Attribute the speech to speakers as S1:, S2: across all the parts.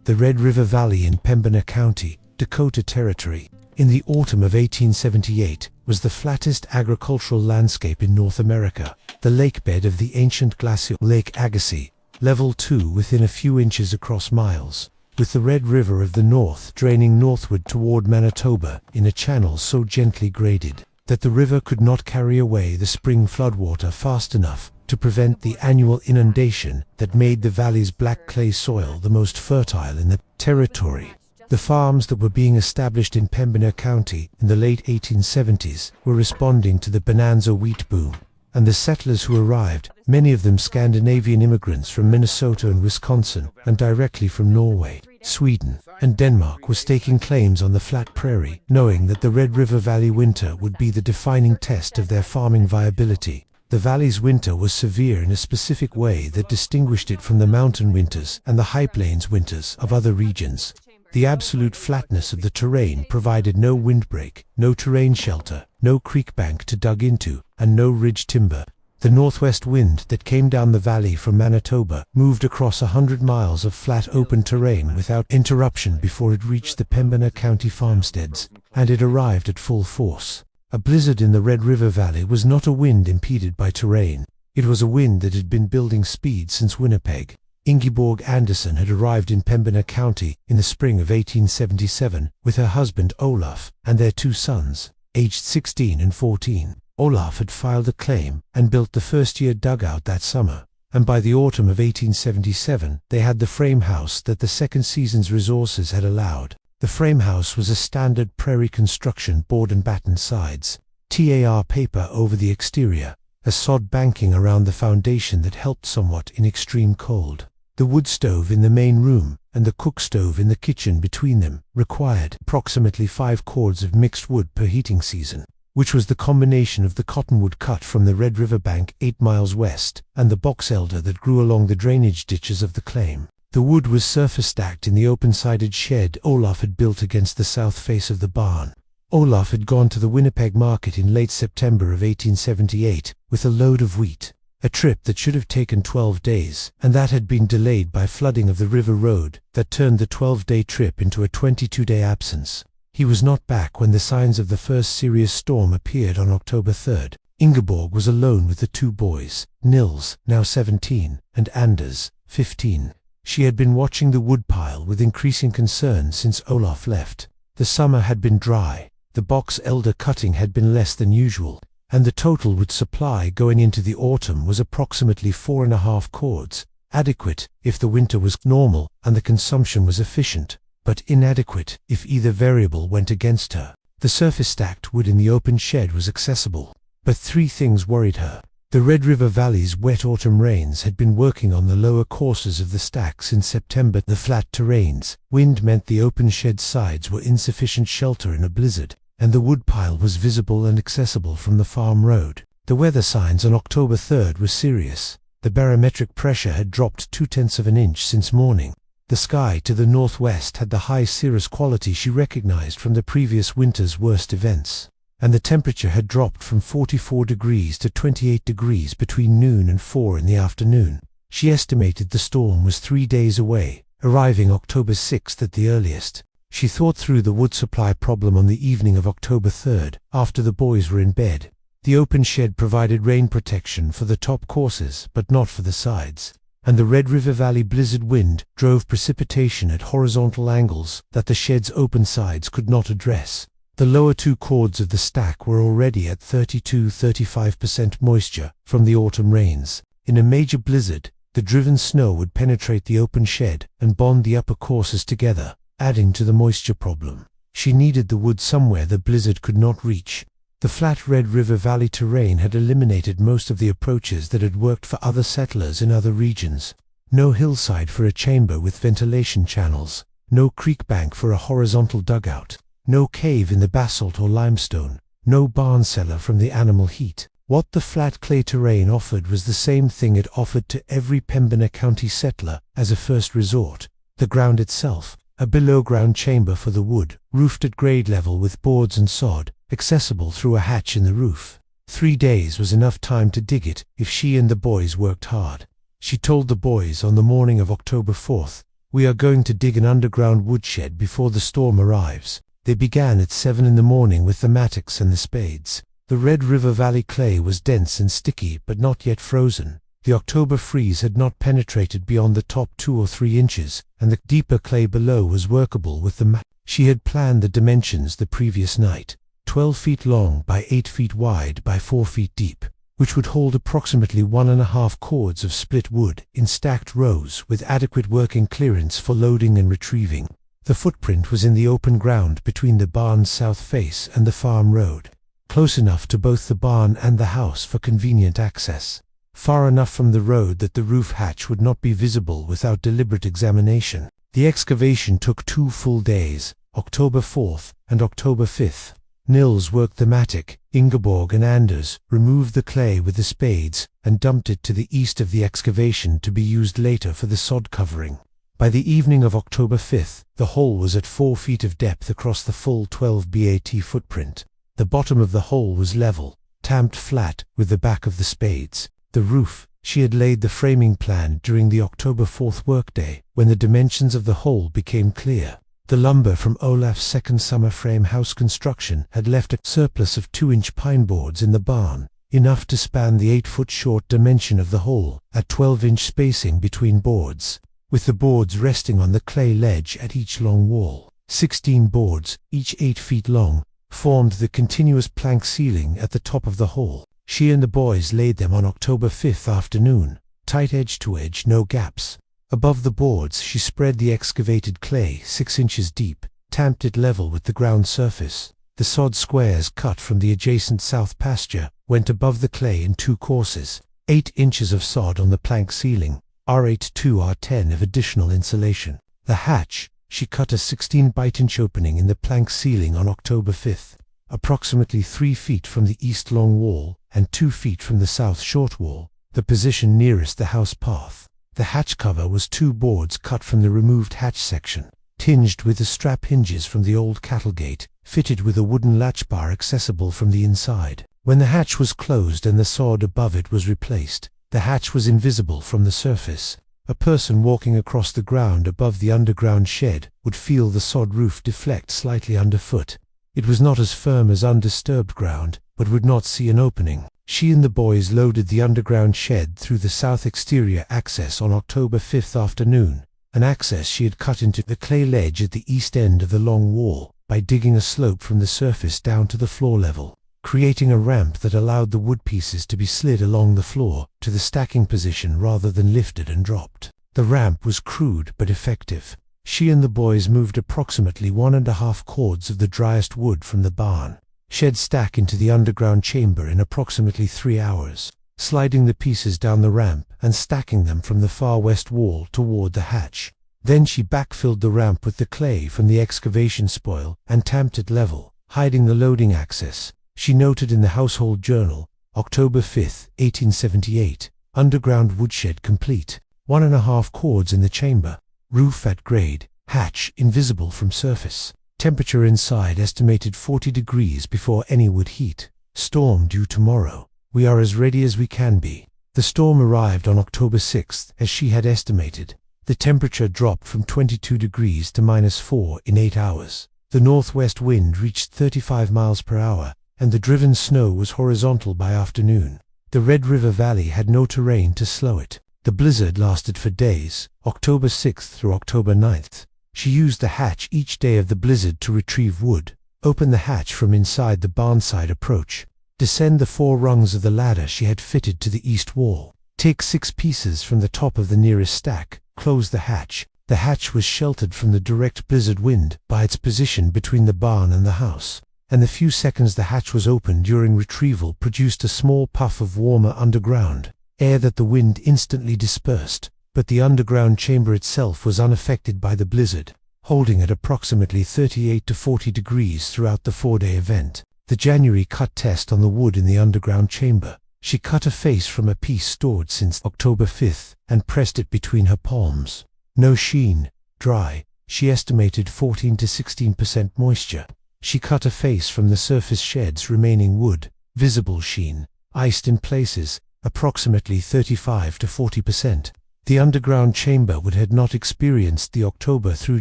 S1: the Red River Valley in Pembina County, Dakota Territory, in the autumn of 1878, was the flattest agricultural landscape in North America. The lakebed of the ancient glacial Lake Agassiz, level 2 within a few inches across miles, with the Red River of the North draining northward toward Manitoba in a channel so gently graded that the river could not carry away the spring floodwater fast enough to prevent the annual inundation that made the valley's black clay soil the most fertile in the territory. The farms that were being established in Pembina County in the late 1870s were responding to the bonanza wheat boom, and the settlers who arrived, many of them Scandinavian immigrants from Minnesota and Wisconsin, and directly from Norway, Sweden, and Denmark, were staking claims on the flat prairie, knowing that the Red River Valley winter would be the defining test of their farming viability. The valley's winter was severe in a specific way that distinguished it from the mountain winters and the high plains winters of other regions. The absolute flatness of the terrain provided no windbreak, no terrain shelter, no creek bank to dug into, and no ridge timber. The northwest wind that came down the valley from Manitoba moved across 100 miles of flat open terrain without interruption before it reached the Pembina County farmsteads, and it arrived at full force. A blizzard in the Red River Valley was not a wind impeded by terrain. It was a wind that had been building speed since Winnipeg. Ingeborg Anderson had arrived in Pembina County in the spring of 1877 with her husband Olaf and their 2 sons, aged 16 and 14. Olaf had filed a claim and built the first-year dugout that summer, and by the autumn of 1877 they had the frame house that the second season's resources had allowed. The frame house was a standard prairie construction, board and batten sides, tar paper over the exterior, a sod banking around the foundation that helped somewhat in extreme cold. The wood stove in the main room and the cook stove in the kitchen between them required approximately 5 cords of mixed wood per heating season, which was the combination of the cottonwood cut from the Red River bank 8 miles west and the box elder that grew along the drainage ditches of the claim. The wood was surface stacked in the open-sided shed Olaf had built against the south face of the barn. Olaf had gone to the Winnipeg market in late September of 1878 with a load of wheat, a trip that should have taken 12 days, and that had been delayed by flooding of the river road that turned the 12-day trip into a 22-day absence. He was not back when the signs of the first serious storm appeared on October 3rd. Ingeborg was alone with the 2 boys, Nils, now 17, and Anders, 15. She had been watching the woodpile with increasing concern since Olaf left. The summer had been dry, the box elder cutting had been less than usual, and the total wood supply going into the autumn was approximately 4.5 cords, adequate if the winter was normal and the consumption was efficient, but inadequate if either variable went against her. The surface-stacked wood in the open shed was accessible, but 3 things worried her. The Red River Valley's wet autumn rains had been working on the lower courses of the stack since September. The flat terrains, wind meant the open shed sides were insufficient shelter in a blizzard, and the woodpile was visible and accessible from the farm road. The weather signs on October 3rd were serious. The barometric pressure had dropped 0.2 of an inch since morning. The sky to the northwest had the high cirrus quality she recognized from the previous winter's worst events, and the temperature had dropped from 44 degrees to 28 degrees between noon and 4 in the afternoon. She estimated the storm was 3 days away, arriving October 6th at the earliest. She thought through the wood supply problem on the evening of October 3rd, after the boys were in bed. The open shed provided rain protection for the top courses, but not for the sides, and the Red River Valley blizzard wind drove precipitation at horizontal angles that the shed's open sides could not address. The lower 2 cords of the stack were already at 32–35% moisture from the autumn rains. In a major blizzard, the driven snow would penetrate the open shed and bond the upper courses together, adding to the moisture problem. She needed the wood somewhere the blizzard could not reach. The flat Red River Valley terrain had eliminated most of the approaches that had worked for other settlers in other regions. No hillside for a chamber with ventilation channels, no creek bank for a horizontal dugout, no cave in the basalt or limestone, no barn cellar from the animal heat. What the flat clay terrain offered was the same thing it offered to every Pembina County settler as a first resort: the ground itself, a below-ground chamber for the wood, roofed at grade level with boards and sod, accessible through a hatch in the roof. 3 days was enough time to dig it if she and the boys worked hard. She told the boys on the morning of October 4th, "We are going to dig an underground woodshed before the storm arrives." They began at 7 in the morning with the mattocks and the spades. The Red River Valley clay was dense and sticky but not yet frozen. The October freeze had not penetrated beyond the top 2 or 3 inches, and the deeper clay below was workable with the She had planned the dimensions the previous night: 12 feet long by 8 feet wide by 4 feet deep, which would hold approximately 1.5 cords of split wood in stacked rows with adequate working clearance for loading and retrieving. The footprint was in the open ground between the barn's south face and the farm road, close enough to both the barn and the house for convenient access, far enough from the road that the roof hatch would not be visible without deliberate examination. The excavation took 2 full days, October 4th and October 5th. Nils worked the mattock, Ingeborg and Anders removed the clay with the spades and dumped it to the east of the excavation to be used later for the sod covering. By the evening of October 5th, the hole was at 4 feet of depth across the full 12 BAT footprint. The bottom of the hole was level, tamped flat with the back of the spades. The roof, she had laid the framing plan during the October 4th workday, when the dimensions of the hole became clear. The lumber from Olaf's second summer frame house construction had left a surplus of 2-inch pine boards in the barn, enough to span the 8-foot short dimension of the hole, at 12-inch spacing between boards, with the boards resting on the clay ledge at each long wall. 16 boards, each 8 feet long, formed the continuous plank ceiling at the top of the hole. She and the boys laid them on October 5th afternoon, tight edge to edge, no gaps. Above the boards she spread the excavated clay 6 inches deep, tamped it level with the ground surface. The sod squares cut from the adjacent south pasture went above the clay in 2 courses, 8 inches of sod on the plank ceiling, R8 to R10 of additional insulation. The hatch, she cut a 16-inch opening in the plank ceiling on October 5th, approximately 3 feet from the east long wall and 2 feet from the south short wall, the position nearest the house path. The hatch cover was 2 boards cut from the removed hatch section, tinged with the strap hinges from the old cattle gate, fitted with a wooden latch bar accessible from the inside. When the hatch was closed and the sod above it was replaced, the hatch was invisible from the surface. A person walking across the ground above the underground shed would feel the sod roof deflect slightly underfoot. It was not as firm as undisturbed ground, but would not see an opening. She and the boys loaded the underground shed through the south exterior access on October 5th afternoon, an access she had cut into the clay ledge at the east end of the long wall by digging a slope from the surface down to the floor level, creating a ramp that allowed the wood pieces to be slid along the floor to the stacking position rather than lifted and dropped. The ramp was crude but effective. She and the boys moved approximately 1.5 cords of the driest wood from the barn shed stack into the underground chamber in approximately 3 hours, sliding the pieces down the ramp and stacking them from the far west wall toward the hatch. Then she backfilled the ramp with the clay from the excavation spoil and tamped it level, hiding the loading access. She noted in the Household Journal, October 5, 1878, underground woodshed complete, 1.5 cords in the chamber, roof at grade, hatch invisible from surface. Temperature inside estimated 40 degrees before any would heat. Storm due tomorrow. We are as ready as we can be. The storm arrived on October 6th as she had estimated. The temperature dropped from 22 degrees to -4 in 8 hours. The northwest wind reached 35 miles per hour, and the driven snow was horizontal by afternoon. The Red River Valley had no terrain to slow it. The blizzard lasted for days, October 6th through October 9th. She used the hatch each day of the blizzard to retrieve wood, open the hatch from inside the barnside approach, descend the 4 rungs of the ladder she had fitted to the east wall, take 6 pieces from the top of the nearest stack, close the hatch. The hatch was sheltered from the direct blizzard wind by its position between the barn and the house, and the few seconds the hatch was open during retrieval produced a small puff of warmer underground air that the wind instantly dispersed. But the underground chamber itself was unaffected by the blizzard, holding at approximately 38 to 40 degrees throughout the 4-day event. The January cut test on the wood in the underground chamber. She cut a face from a piece stored since October 5th and pressed it between her palms. No sheen, dry, she estimated 14 to 16% moisture. She cut a face from the surface shed's remaining wood, visible sheen, iced in places, approximately 35 to 40%. The underground chamber had not experienced the October through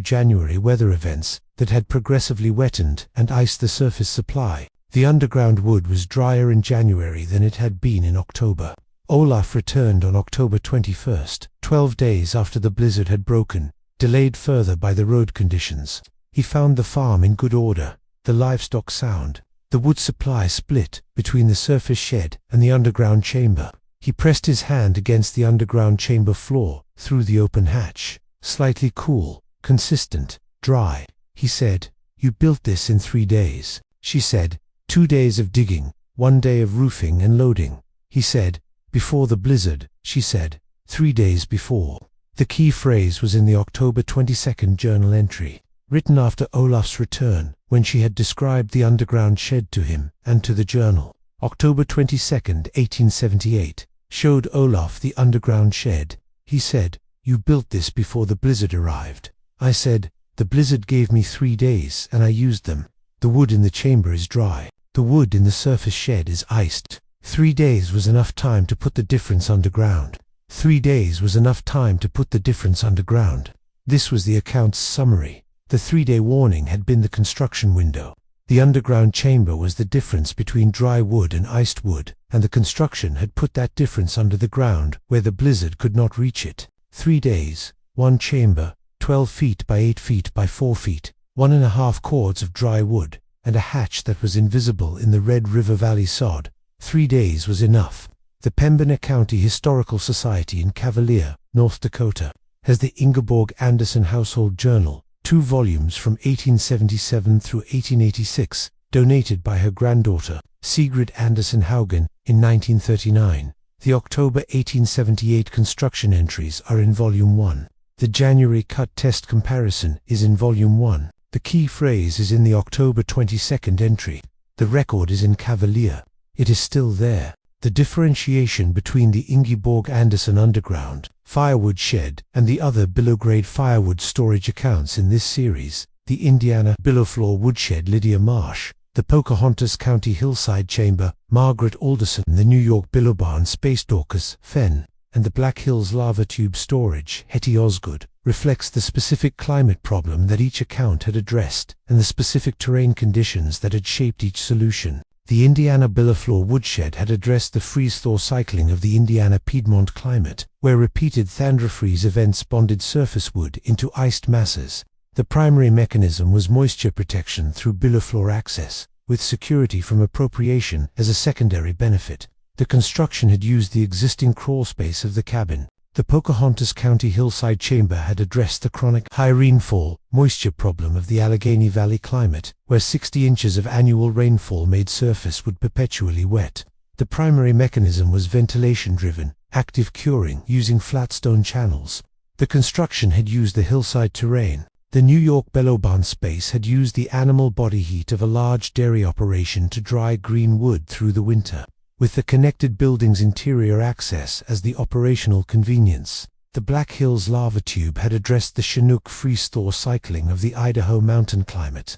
S1: January weather events that had progressively wetted and iced the surface supply. The underground wood was drier in January than it had been in October. Olaf returned on October 21st, 12 days after the blizzard had broken, delayed further by the road conditions. He found the farm in good order, the livestock sound, the wood supply split between the surface shed and the underground chamber. He pressed his hand against the underground chamber floor through the open hatch. Slightly cool, consistent, dry. He said, "You built this in 3 days." She said, 2 days of digging, 1 day of roofing and loading. He said, "Before the blizzard." She said, 3 days before. The key phrase was in the October 22nd journal entry, written after Olaf's return, when she had described the underground shed to him and to the journal. October 22nd, 1878, showed Olaf the underground shed. He said, "You built this before the blizzard arrived." I said, "The blizzard gave me 3 days and I used them. The wood in the chamber is dry. The wood in the surface shed is iced. 3 days was enough time to put the difference underground. 3 days was enough time to put the difference underground." This was the account's summary. The 3-day warning had been the construction window. The underground chamber was the difference between dry wood and iced wood, and the construction had put that difference under the ground where the blizzard could not reach it. 3 days, 1 chamber, 12 feet by 8 feet by 4 feet, 1.5 cords of dry wood, and a hatch that was invisible in the Red River Valley sod. 3 days was enough. The Pembina County Historical Society in Cavalier, North Dakota, has the Ingeborg Anderson Household Journal, 2 volumes from 1877 through 1886, donated by her granddaughter, Sigrid Anderson Haugen, in 1939. The October 1878 construction entries are in Volume 1. The January cut test comparison is in Volume 1. The key phrase is in the October 22nd entry. The record is in Cavalier. It is still there. The differentiation between the Ingeborg Anderson underground firewood shed and the other below-grade firewood storage accounts in this series, the Indiana Billowfloor Woodshed Lydia Marsh, the Pocahontas County Hillside Chamber Margaret Alderson, the New York Billowbarn Space Dorcas Fenn, and the Black Hills Lava Tube Storage Hetty Osgood, reflects the specific climate problem that each account had addressed and the specific terrain conditions that had shaped each solution. The Indiana Billowfloor Woodshed had addressed the freeze-thaw cycling of the Indiana Piedmont climate, where repeated thunderfreeze events bonded surface wood into iced masses. The primary mechanism was moisture protection through billowfloor access, with security from appropriation as a secondary benefit. The construction had used the existing crawl space of the cabin. The Pocahontas County Hillside Chamber had addressed the chronic high rainfall, moisture problem of the Allegheny Valley climate, where 60 inches of annual rainfall made surface wood perpetually wet. The primary mechanism was ventilation-driven, active curing using flat stone channels. The construction had used the hillside terrain. The New York Billowbarn space had used the animal body heat of a large dairy operation to dry green wood through the winter, with the connected building's interior access as the operational convenience. The Black Hills Lava Tube had addressed the Chinook freeze-thaw cycling of the Idaho mountain climate.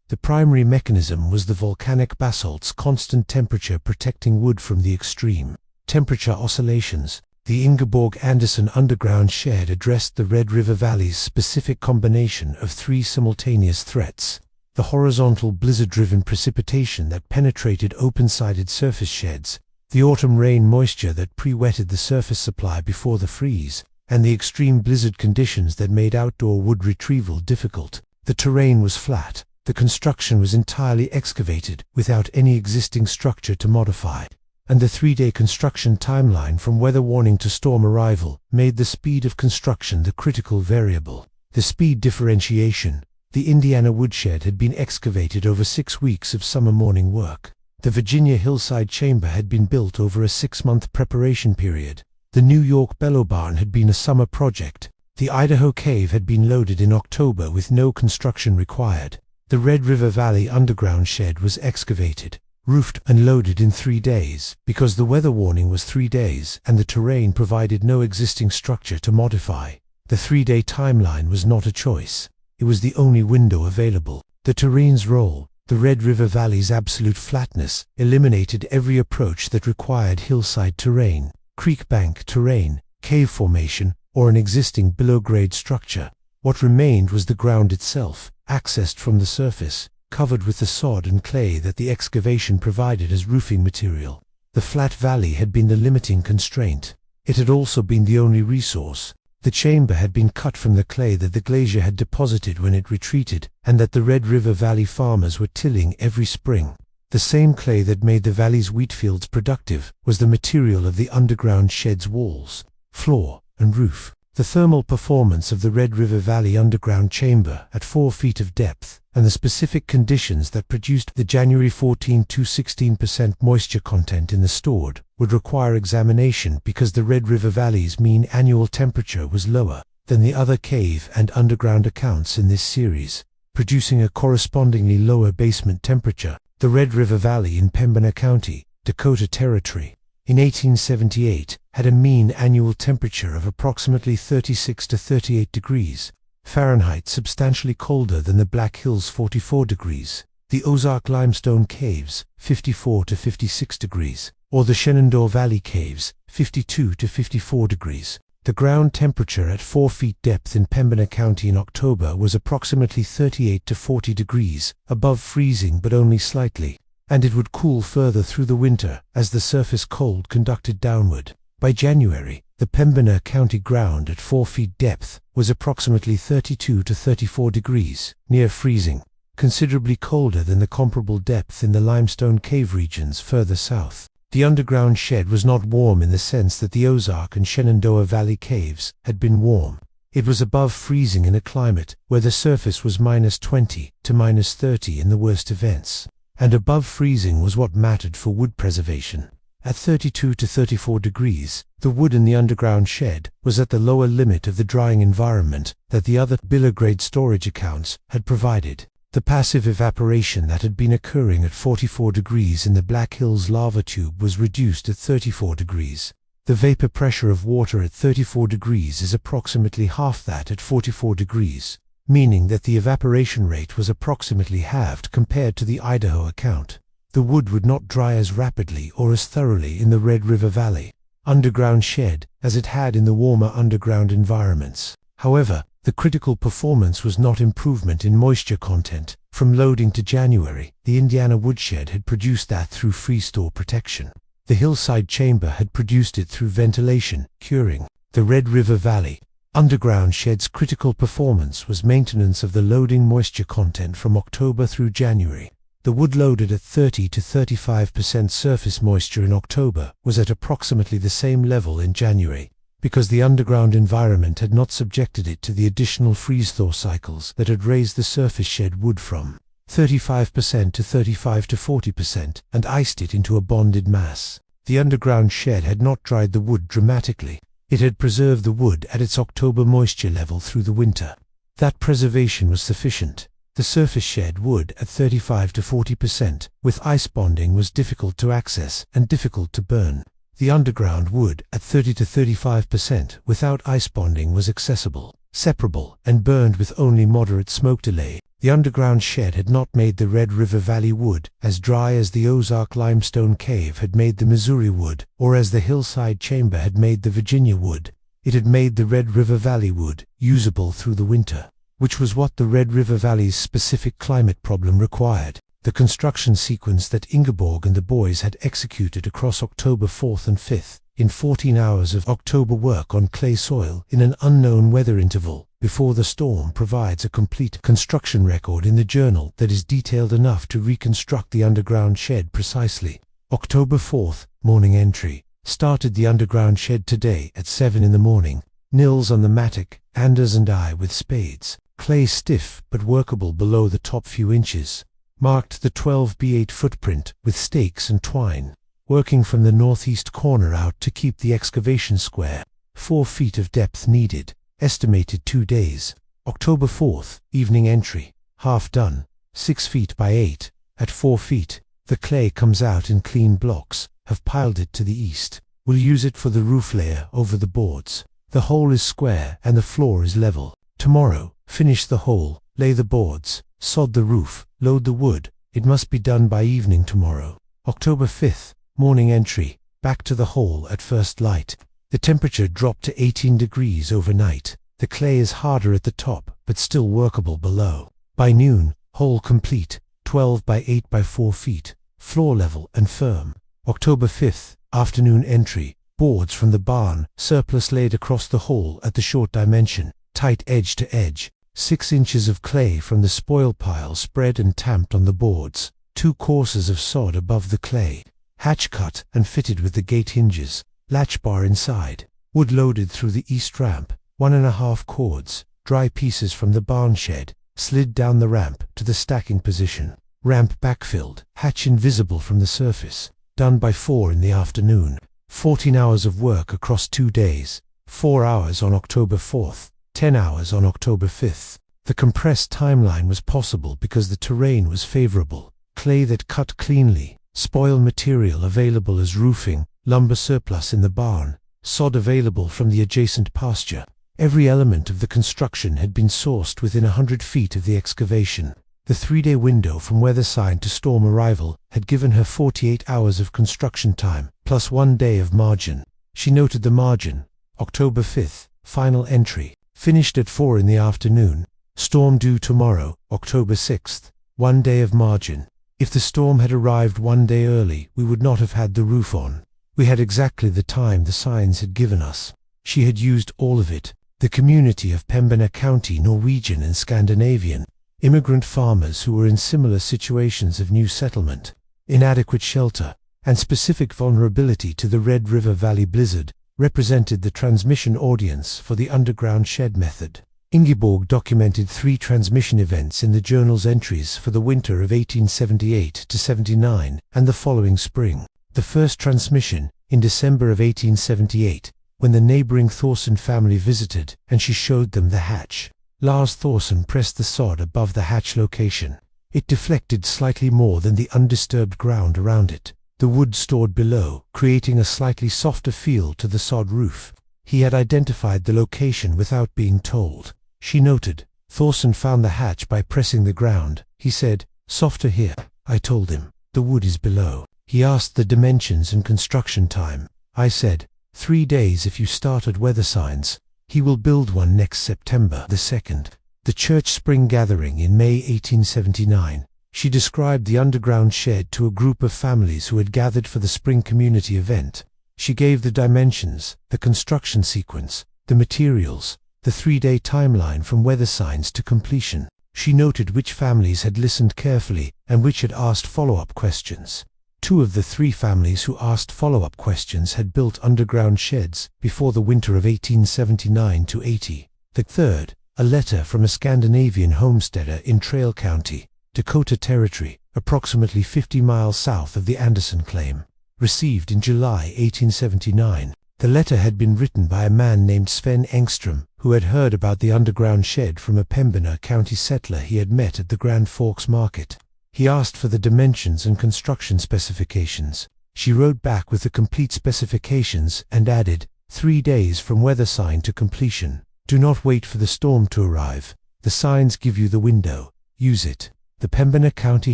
S1: The primary mechanism was the volcanic basalt's constant temperature protecting wood from the extreme temperature oscillations. The Ingeborg Anderson underground shed addressed the Red River Valley's specific combination of 3 simultaneous threats: the horizontal blizzard-driven precipitation that penetrated open-sided surface sheds, the autumn rain moisture that pre-wetted the surface supply before the freeze, and the extreme blizzard conditions that made outdoor wood retrieval difficult. The terrain was flat. The construction was entirely excavated without any existing structure to modify, and the 3-day construction timeline from weather warning to storm arrival made the speed of construction the critical variable. The speed differentiation. The Indiana woodshed had been excavated over 6 weeks of summer morning work. The Virginia Hillside Chamber had been built over a 6-month preparation period. The New York Billowbarn had been a summer project. The Idaho Cave had been loaded in October with no construction required. The Red River Valley underground shed was excavated, roofed and loaded in 3 days because the weather warning was 3 days and the terrain provided no existing structure to modify. The 3-day timeline was not a choice. It was the only window available. The terrain's role, the Red River Valley's absolute flatness, eliminated every approach that required hillside terrain, creek bank terrain, cave formation, or an existing below-grade structure. What remained was the ground itself, accessed from the surface, covered with the sod and clay that the excavation provided as roofing material. The flat valley had been the limiting constraint. It had also been the only resource. The chamber had been cut from the clay that the glacier had deposited when it retreated, and that the Red River Valley farmers were tilling every spring. The same clay that made the valley's wheat fields productive was the material of the underground shed's walls, floor, and roof. The thermal performance of the Red River Valley underground chamber at 4 feet of depth, and the specific conditions that produced the January 14 to 16% moisture content in the stored, would require examination because the Red River Valley's mean annual temperature was lower than the other cave and underground accounts in this series, producing a correspondingly lower basement temperature. The Red River Valley in Pembina County, Dakota Territory, in 1878, had a mean annual temperature of approximately 36 to 38 degrees Fahrenheit, substantially colder than the Black Hills 44 degrees, the Ozark Limestone Caves 54 to 56 degrees, or the Shenandoah Valley Caves 52 to 54 degrees. The ground temperature at 4 feet depth in Pembina County in October was approximately 38 to 40 degrees above freezing, but only slightly, and it would cool further through the winter as the surface cold conducted downward. By January, the Pembina County ground at 4 feet depth was approximately 32 to 34 degrees, near freezing, considerably colder than the comparable depth in the limestone cave regions further south. The underground shed was not warm in the sense that the Ozark and Shenandoah Valley caves had been warm. It was above freezing in a climate where the surface was -20 to -30 in the worst events, and above freezing was what mattered for wood preservation. At 32 to 34 degrees, the wood in the underground shed was at the lower limit of the drying environment that the other below-grade storage accounts had provided. The passive evaporation that had been occurring at 44 degrees in the Black Hills lava tube was reduced at 34 degrees. The vapor pressure of water at 34 degrees is approximately half that at 44 degrees, meaning that the evaporation rate was approximately halved compared to the Idaho account. The wood would not dry as rapidly or as thoroughly in the Red River Valley underground shed as it had in the warmer underground environments. However, the critical performance was not improvement in moisture content. From loading to January, the Indiana woodshed had produced that through freeze-thaw protection. The hillside chamber had produced it through ventilation, curing. The Red River Valley underground shed's critical performance was maintenance of the loading moisture content from October through January. The wood loaded at 30 to 35% surface moisture in October was at approximately the same level in January, because the underground environment had not subjected it to the additional freeze-thaw cycles that had raised the surface shed wood from 35% to 35 to 40% and iced it into a bonded mass. The underground shed had not dried the wood dramatically. It had preserved the wood at its October moisture level through the winter. That preservation was sufficient. The surface shed wood at 35 to 40% with ice bonding was difficult to access and difficult to burn. The underground wood at 30 to 35% without ice bonding was accessible, separable, and burned with only moderate smoke delay. The underground shed had not made the Red River Valley wood as dry as the Ozark Limestone Cave had made the Missouri wood, or as the hillside chamber had made the Virginia wood. It had made the Red River Valley wood usable through the winter, which was what the Red River Valley's specific climate problem required. The construction sequence that Ingeborg and the boys had executed across October 4th and 5th, in 14 hours of October work on clay soil in an unknown weather interval before the storm, provides a complete construction record in the journal that is detailed enough to reconstruct the underground shed precisely. October 4th, morning entry. Started the underground shed today at 7 in the morning. Nils on the mattock, Anders and I with spades. Clay stiff but workable below the top few inches. Marked the 12x8 footprint with stakes and twine, working from the northeast corner out to keep the excavation square. 4 feet of depth needed. Estimated 2 days. October 4th, evening entry. Half done. 6 feet by 8. At 4 feet, the clay comes out in clean blocks. Have piled it to the east. Will use it for the roof layer over the boards. The hole is square and the floor is level. Tomorrow, finish the hole, lay the boards, sod the roof, load the wood. It must be done by evening tomorrow. October 5th, morning entry. Back to the hole at first light. The temperature dropped to 18 degrees overnight. The clay is harder at the top, but still workable below. By noon, hole complete, 12 by 8 by 4 feet, floor level and firm. October 5th, afternoon entry. Boards from the barn, surplus laid across the hole at the short dimension, tight edge to edge. 6 inches of clay from the spoil pile spread and tamped on the boards. 2 courses of sod above the clay. Hatch cut and fitted with the gate hinges. Latch bar inside. Wood loaded through the east ramp. 1.5 cords. Dry pieces from the barn shed. Slid down the ramp to the stacking position. Ramp backfilled. Hatch invisible from the surface. Done by 4 in the afternoon. 14 hours of work across 2 days. 4 hours on October 4th. 10 hours on October 5th. The compressed timeline was possible because the terrain was favorable. Clay that cut cleanly. Spoil material available as roofing. Lumber surplus in the barn. Sod available from the adjacent pasture. Every element of the construction had been sourced within 100 feet of the excavation. The 3-day window from weather sign to storm arrival had given her 48 hours of construction time, plus 1 day of margin. She noted the margin. October 5th, final entry. Finished at 4 in the afternoon. Storm due tomorrow, October 6th. 1 day of margin. If the storm had arrived 1 day early, we would not have had the roof on. We had exactly the time the signs had given us. She had used all of it. The community of Pembina County, Norwegian and Scandinavian. Immigrant farmers who were in similar situations of new settlement, inadequate shelter, and specific vulnerability to the Red River Valley blizzard, represented the transmission audience for the underground shed method. Ingeborg documented 3 transmission events in the journal's entries for the winter of 1878-79 and the following spring. The first transmission, in December of 1878, when the neighboring Thorson family visited and she showed them the hatch. Lars Thorson pressed the sod above the hatch location. It deflected slightly more than the undisturbed ground around it. The wood stored below, creating a slightly softer feel to the sod roof. He had identified the location without being told. She noted, Thorson found the hatch by pressing the ground. He said, "Softer here." I told him, "The wood is below." He asked the dimensions and construction time. I said, 3 days if you start at weather signs. He will build one next September the 2nd. The church spring gathering in May 1879. She described the underground shed to a group of families who had gathered for the spring community event. She gave the dimensions, the construction sequence, the materials, the 3-day timeline from weather signs to completion. She noted which families had listened carefully and which had asked follow-up questions. 2 of the 3 families who asked follow-up questions had built underground sheds before the winter of 1879-80. The third, a letter from a Scandinavian homesteader in Trail County, Dakota Territory, approximately 50 miles south of the Anderson claim, received in July 1879. The letter had been written by a man named Sven Engström, who had heard about the underground shed from a Pembina County settler he had met at the Grand Forks market. He asked for the dimensions and construction specifications. She wrote back with the complete specifications and added, 3 days from weather sign to completion. Do not wait for the storm to arrive. The signs give you the window. Use it. The Pembina County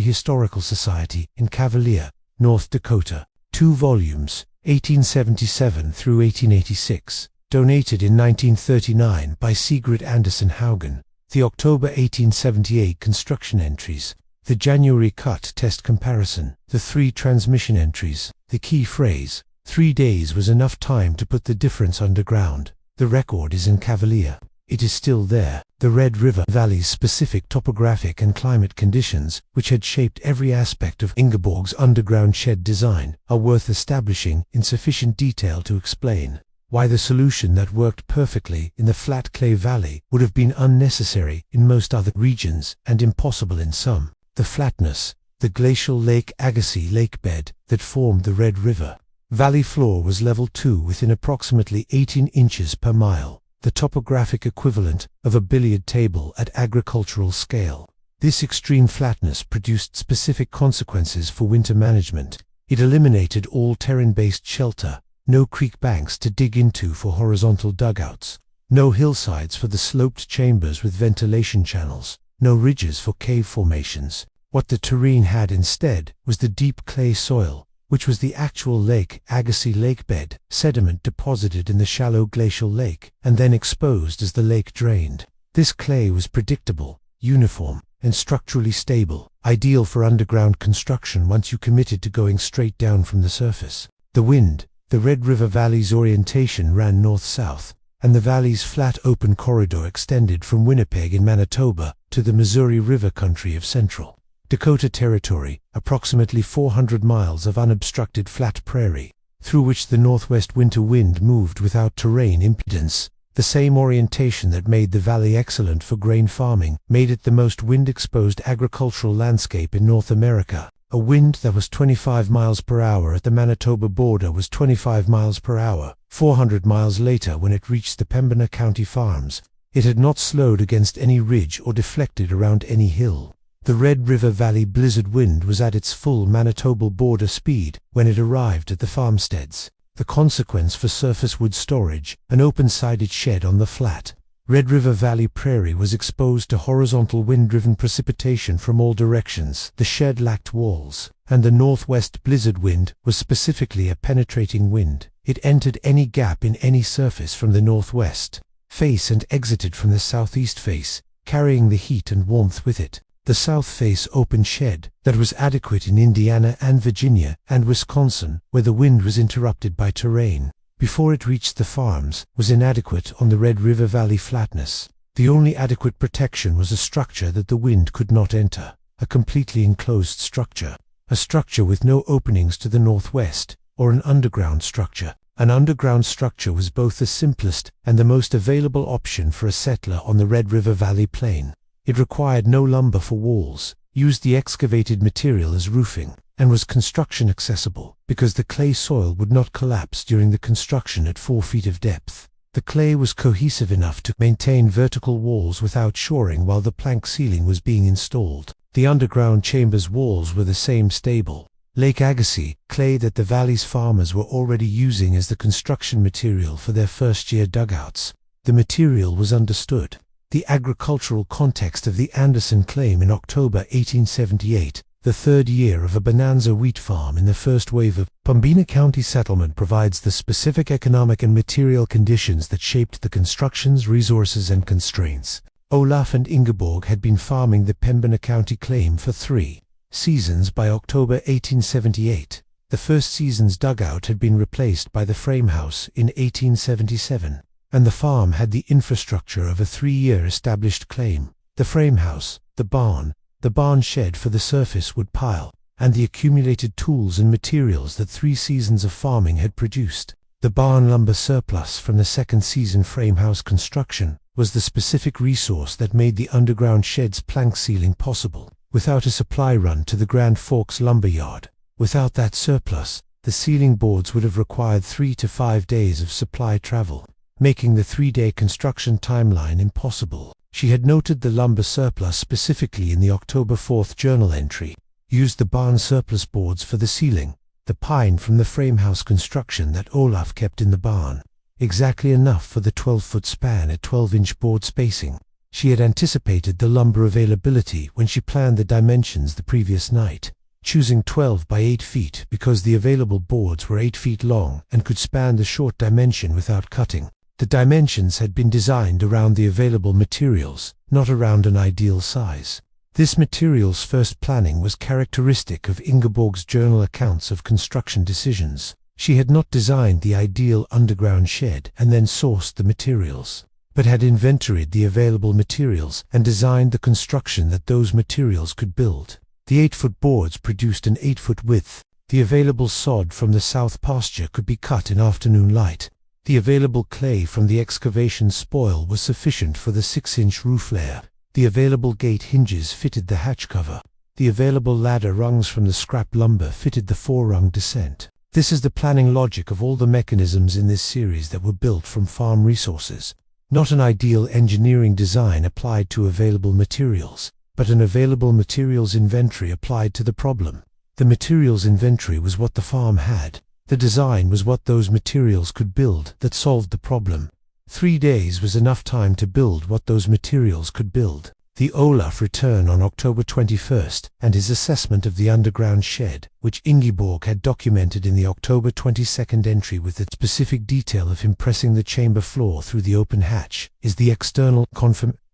S1: Historical Society in Cavalier, North Dakota. 2 volumes, 1877 through 1886. Donated in 1939 by Sigrid Andersen Haugen. The October 1878 construction entries. The January cut test comparison. The 3 transmission entries. The key phrase, 3 days was enough time to put the difference underground. The record is in Cavalier. It is still there. The Red River Valley's specific topographic and climate conditions, which had shaped every aspect of Ingeborg's underground shed design, are worth establishing in sufficient detail to explain why the solution that worked perfectly in the flat clay valley would have been unnecessary in most other regions and impossible in some. The flatness, the glacial Lake Agassiz lakebed that formed the Red River Valley floor was level 2 within approximately 18 inches per mile, the topographic equivalent of a billiard table at agricultural scale. This extreme flatness produced specific consequences for winter management. It eliminated all terrain-based shelter, no creek banks to dig into for horizontal dugouts, no hillsides for the sloped chambers with ventilation channels, no ridges for cave formations. What the terrain had instead was the deep clay soil, which was the actual Lake Agassiz lakebed, sediment deposited in the shallow glacial lake, and then exposed as the lake drained. This clay was predictable, uniform, and structurally stable, ideal for underground construction once you committed to going straight down from the surface. The Red River Valley's orientation ran north-south, and the valley's flat open corridor extended from Winnipeg in Manitoba to the Missouri River country of central Dakota Territory, approximately 400 miles of unobstructed flat prairie, through which the northwest winter wind moved without terrain impedance. The same orientation that made the valley excellent for grain farming made it the most wind-exposed agricultural landscape in North America. A wind that was 25 miles per hour at the Manitoba border was 25 miles per hour. 400 miles later, when it reached the Pembina County farms, it had not slowed against any ridge or deflected around any hill. The Red River Valley blizzard wind was at its full Manitoba border speed when it arrived at the farmsteads. The consequence for surface wood storage, an open-sided shed on the flat Red River Valley prairie was exposed to horizontal wind-driven precipitation from all directions. The shed lacked walls, and the northwest blizzard wind was specifically a penetrating wind. It entered any gap in any surface from the northwest face and exited from the southeast face, carrying the heat and warmth with it. The south face open shed, that was adequate in Indiana and Virginia and Wisconsin, where the wind was interrupted by terrain, before it reached the farms, was inadequate on the Red River Valley flatness. The only adequate protection was a structure that the wind could not enter, a completely enclosed structure, a structure with no openings to the northwest, or an underground structure. An underground structure was both the simplest and the most available option for a settler on the Red River Valley plain. It required no lumber for walls, used the excavated material as roofing, and was construction accessible because the clay soil would not collapse during the construction at 4 feet of depth. The clay was cohesive enough to maintain vertical walls without shoring while the plank ceiling was being installed. The underground chamber's walls were the same stable Lake Agassiz clay that the valley's farmers were already using as the construction material for their first-year dugouts. The material was understood. The agricultural context of the Anderson claim in October 1878, the third year of a bonanza wheat farm in the first wave of Pembina County settlement, provides the specific economic and material conditions that shaped the construction's resources and constraints. Olaf and Ingeborg had been farming the Pembina County claim for 3 seasons by October 1878. The first season's dugout had been replaced by the frame house in 1877. And the farm had the infrastructure of a 3-year established claim: the frame house, the barn shed for the surface wood pile, and the accumulated tools and materials that 3 seasons of farming had produced. The barn lumber surplus from the second season frame house construction was the specific resource that made the underground shed's plank ceiling possible, without a supply run to the Grand Forks lumber yard. Without that surplus, the ceiling boards would have required 3 to 5 days of supply travel, making the 3-day construction timeline impossible. She had noted the lumber surplus specifically in the October 4th journal entry, used the barn surplus boards for the ceiling, the pine from the framehouse construction that Olaf kept in the barn, exactly enough for the 12-foot span at 12-inch board spacing. She had anticipated the lumber availability when she planned the dimensions the previous night, choosing 12 by 8 feet because the available boards were 8 feet long and could span the short dimension without cutting. The dimensions had been designed around the available materials, not around an ideal size. This material's first planning was characteristic of Ingeborg's journal accounts of construction decisions. She had not designed the ideal underground shed and then sourced the materials, but had inventoried the available materials and designed the construction that those materials could build. The 8-foot boards produced an 8-foot width. The available sod from the south pasture could be cut in afternoon light. The available clay from the excavation spoil was sufficient for the 6-inch roof layer. The available gate hinges fitted the hatch cover. The available ladder rungs from the scrap lumber fitted the 4-rung descent. This is the planning logic of all the mechanisms in this series that were built from farm resources. Not an ideal engineering design applied to available materials, but an available materials inventory applied to the problem. The materials inventory was what the farm had. The design was what those materials could build that solved the problem. 3 days was enough time to build what those materials could build. The Olaf return on October 21st and his assessment of the underground shed, which Ingeborg had documented in the October 22nd entry with the specific detail of him pressing the chamber floor through the open hatch, is the external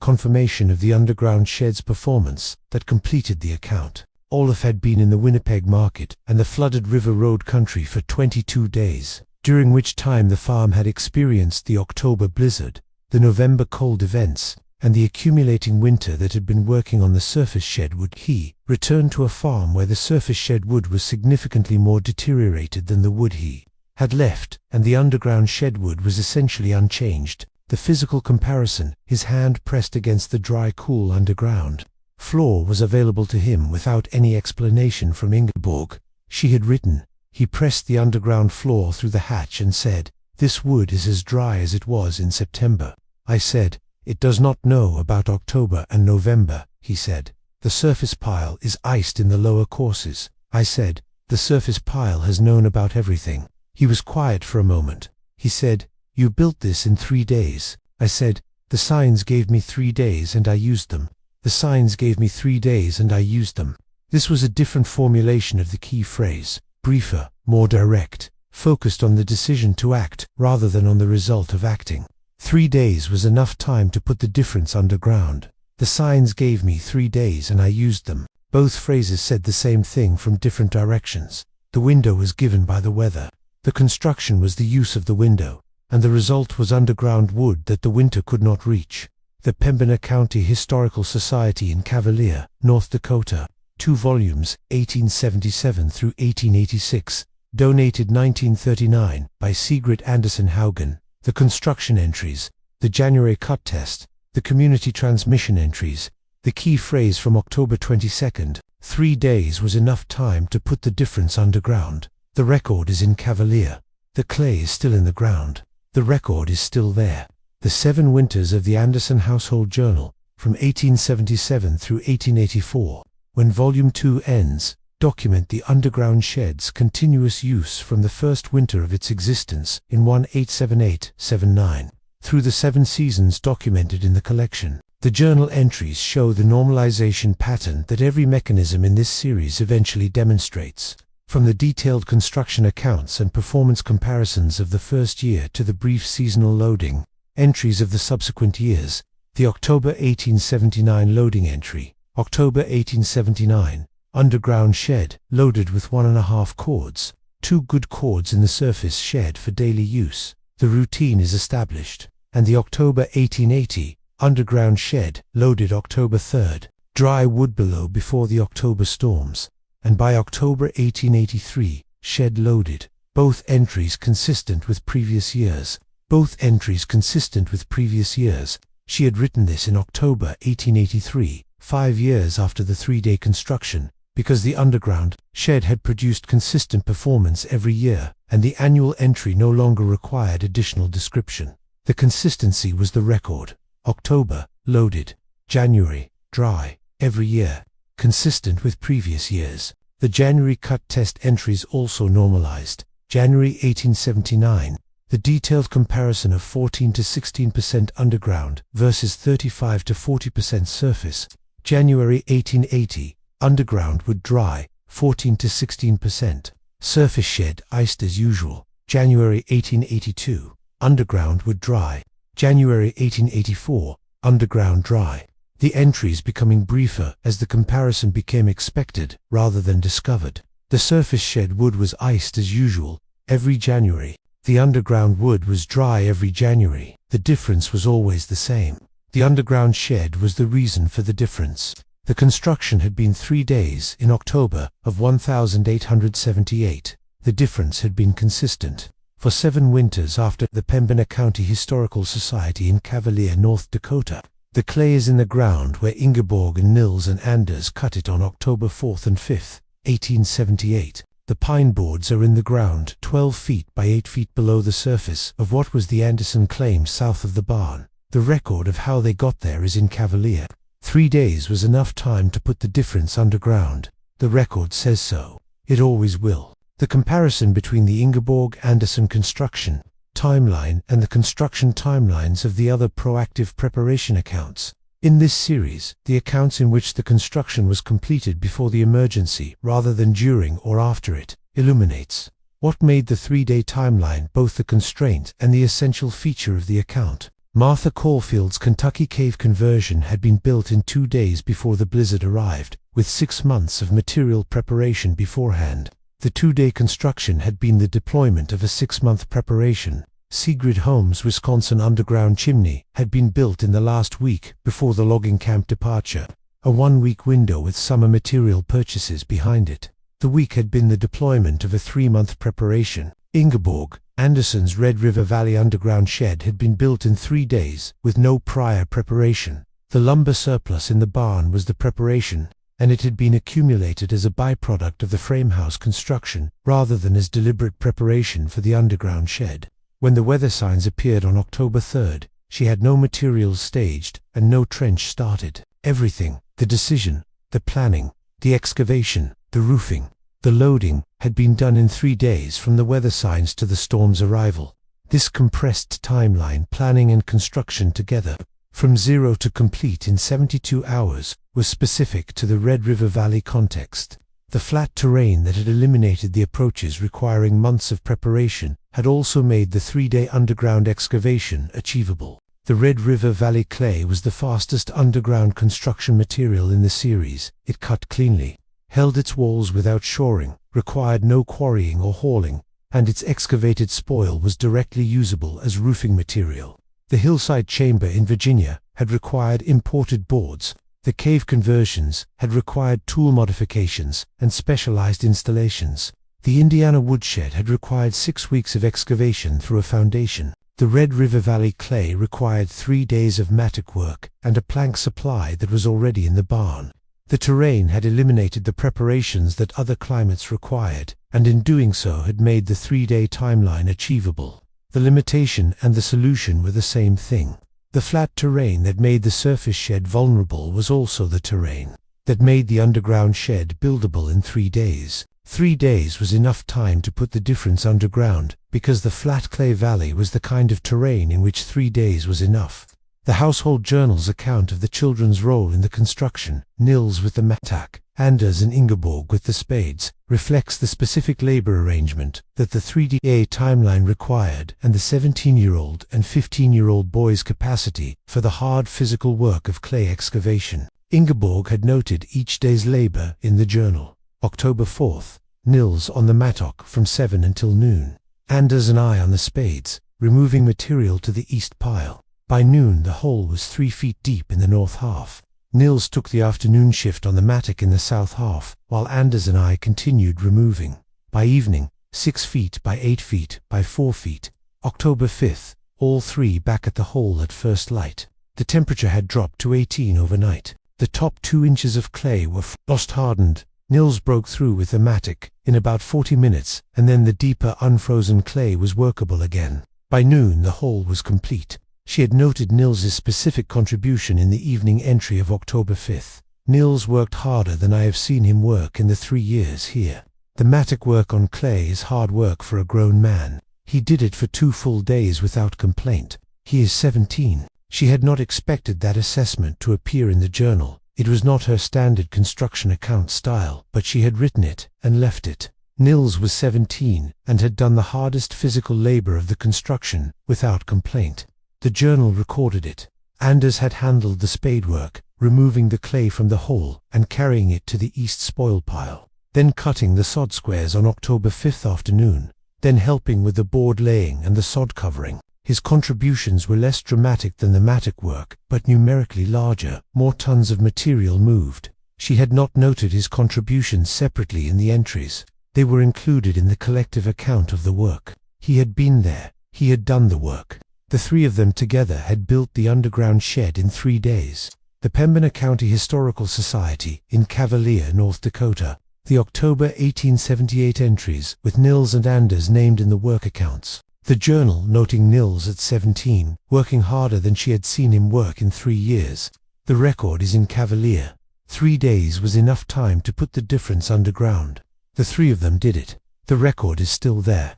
S1: confirmation of the underground shed's performance that completed the account. Olaf had been in the Winnipeg market and the flooded River Road country for 22 days, during which time the farm had experienced the October blizzard, the November cold events, and the accumulating winter that had been working on the surface shed wood. He returned to a farm where the surface shed wood was significantly more deteriorated than the wood he had left, and the underground shed wood was essentially unchanged. The physical comparison, his hand pressed against the dry, cool underground floor, was available to him without any explanation from Ingeborg. She had written, he pressed the underground floor through the hatch and said, "This wood is as dry as it was in September." I said, "It does not know about October and November," he said. "The surface pile is iced in the lower courses." I said, "The surface pile has known about everything." He was quiet for a moment. He said, "You built this in 3 days." I said, "The signs gave me 3 days and I used them. The signs gave me 3 days and I used them." This was a different formulation of the key phrase, briefer, more direct, focused on the decision to act rather than on the result of acting. 3 days was enough time to put the difference underground. The signs gave me 3 days and I used them. Both phrases said the same thing from different directions. The window was given by the weather. The construction was the use of the window, and the result was underground wood that the winter could not reach. The Pembina County Historical Society in Cavalier, North Dakota, 2 volumes, 1877 through 1886, donated 1939 by Sigrid Andersen Haugen. The construction entries, the January cut test, the community transmission entries, the key phrase from October 22nd, 3 days was enough time to put the difference underground. The record is in Cavalier. The clay is still in the ground. The record is still there. The 7 winters of the Anderson Household Journal, from 1877 through 1884, when Volume 2 ends, document the underground shed's continuous use from the first winter of its existence in 1878-79 through the 7 seasons documented in the collection. The journal entries show the normalization pattern that every mechanism in this series eventually demonstrates. From the detailed construction accounts and performance comparisons of the first year to the brief seasonal loading entries of the subsequent years, the October 1879 loading entry, October 1879, underground shed, loaded with 1.5 cords, 2 good cords in the surface shed for daily use. The routine is established. And the October 1880, underground shed, loaded October 3rd, dry wood below before the October storms. And by October 1883, shed loaded. Both entries consistent with previous years. Both entries consistent with previous years. She had written this in October 1883, 5 years after the 3-day construction, because the underground shed had produced consistent performance every year, and the annual entry no longer required additional description. The consistency was the record. October, loaded. January, dry, every year, consistent with previous years. The January cut test entries also normalized. January 1879, the detailed comparison of 14 to 16% underground versus 35 to 40% surface. January 1880, underground wood dry, 14 to 16%. Surface shed iced as usual. January 1882, underground wood dry. January 1884, underground dry. The entries becoming briefer as the comparison became expected rather than discovered. The surface shed wood was iced as usual every January. The underground wood was dry every January. The difference was always the same. The underground shed was the reason for the difference. The construction had been 3 days in October of 1878. The difference had been consistent. For 7 winters after the Pembina County Historical Society in Cavalier, North Dakota. The clay is in the ground where Ingeborg and Nils and Anders cut it on October 4th and 5th, 1878. The pine boards are in the ground 12 feet by 8 feet below the surface of what was the Anderson claim south of the barn. The record of how they got there is in Cavalier. 3 days was enough time to put the difference underground. The record says so. It always will. The comparison between the Ingeborg-Anderson construction timeline and the construction timelines of the other proactive preparation accounts In this series, the accounts in which the construction was completed before the emergency rather than during or after it illuminates what made the 3-day timeline both the constraint and the essential feature of the account. Martha Caulfield's Kentucky cave conversion had been built in 2 days before the blizzard arrived, with 6 months of material preparation beforehand. The 2-day construction had been the deployment of a 6-month preparation. Sigrid Holmes' Wisconsin underground chimney had been built in the last week before the logging camp departure, a 1-week window with summer material purchases behind it. The week had been the deployment of a 3-month preparation. Ingeborg Anderson's Red River Valley underground shed had been built in 3 days with no prior preparation. The lumber surplus in the barn was the preparation, and it had been accumulated as a byproduct of the framehouse construction rather than as deliberate preparation for the underground shed. When the weather signs appeared on October 3rd, she had no materials staged and no trench started. Everything, the decision, the planning, the excavation, the roofing, the loading, had been done in 3 days from the weather signs to the storm's arrival. This compressed timeline, planning and construction together, from zero to complete in 72 hours, was specific to the Red River Valley context. The flat terrain that had eliminated the approaches requiring months of preparation had also made the 3-day underground excavation achievable. The Red River Valley clay was the fastest underground construction material in the series. It cut cleanly, held its walls without shoring, required no quarrying or hauling, and its excavated spoil was directly usable as roofing material. The hillside chamber in Virginia had required imported boards. The cave conversions had required tool modifications and specialized installations. The Indiana woodshed had required 6 weeks of excavation through a foundation. The Red River Valley clay required 3 days of mattock work and a plank supply that was already in the barn. The terrain had eliminated the preparations that other climates required, and in doing so had made the 3-day timeline achievable. The limitation and the solution were the same thing. The flat terrain that made the surface shed vulnerable was also the terrain that made the underground shed buildable in 3 days. 3 days was enough time to put the difference underground, because the flat clay valley was the kind of terrain in which 3 days was enough. The Household Journal's account of the children's role in the construction, Nils with the mattock, Anders and Ingeborg with the spades, reflects the specific labor arrangement that the 3-day timeline required and the 17-year-old and 15-year-old boys' capacity for the hard physical work of clay excavation. Ingeborg had noted each day's labor in the journal. October 4th, Nils on the mattock from 7 until noon. Anders and I on the spades, removing material to the east pile. By noon the hole was 3 feet deep in the north half. Nils took the afternoon shift on the mattock in the south half, while Anders and I continued removing. By evening, 6 feet by 8 feet by 4 feet. October 5th, all 3 back at the hole at first light. The temperature had dropped to 18 overnight. The top 2 inches of clay were frost-hardened. Nils broke through with the mattock in about 40 minutes, and then the deeper unfrozen clay was workable again. By noon the hole was complete. She had noted Nils's specific contribution in the evening entry of October 5th. Nils worked harder than I have seen him work in the 3 years here. The mattock work on clay is hard work for a grown man. He did it for 2 full days without complaint. He is 17. She had not expected that assessment to appear in the journal. It was not her standard construction account style, but she had written it and left it. Nils was 17 and had done the hardest physical labor of the construction without complaint. The journal recorded it. Anders had handled the spade work, removing the clay from the hole and carrying it to the east spoil pile, then cutting the sod squares on October 5th afternoon, then helping with the board laying and the sod covering. His contributions were less dramatic than the mattock work, but numerically larger, more tons of material moved. She had not noted his contributions separately in the entries. They were included in the collective account of the work. He had been there. He had done the work. The 3 of them together had built the underground shed in 3 days. The Pembina County Historical Society in Cavalier, North Dakota. The October 1878 entries with Nils and Anders named in the work accounts. The journal noting Nils at 17, working harder than she had seen him work in 3 years. The record is in Cavalier. 3 days was enough time to put the difference underground. The 3 of them did it. The record is still there.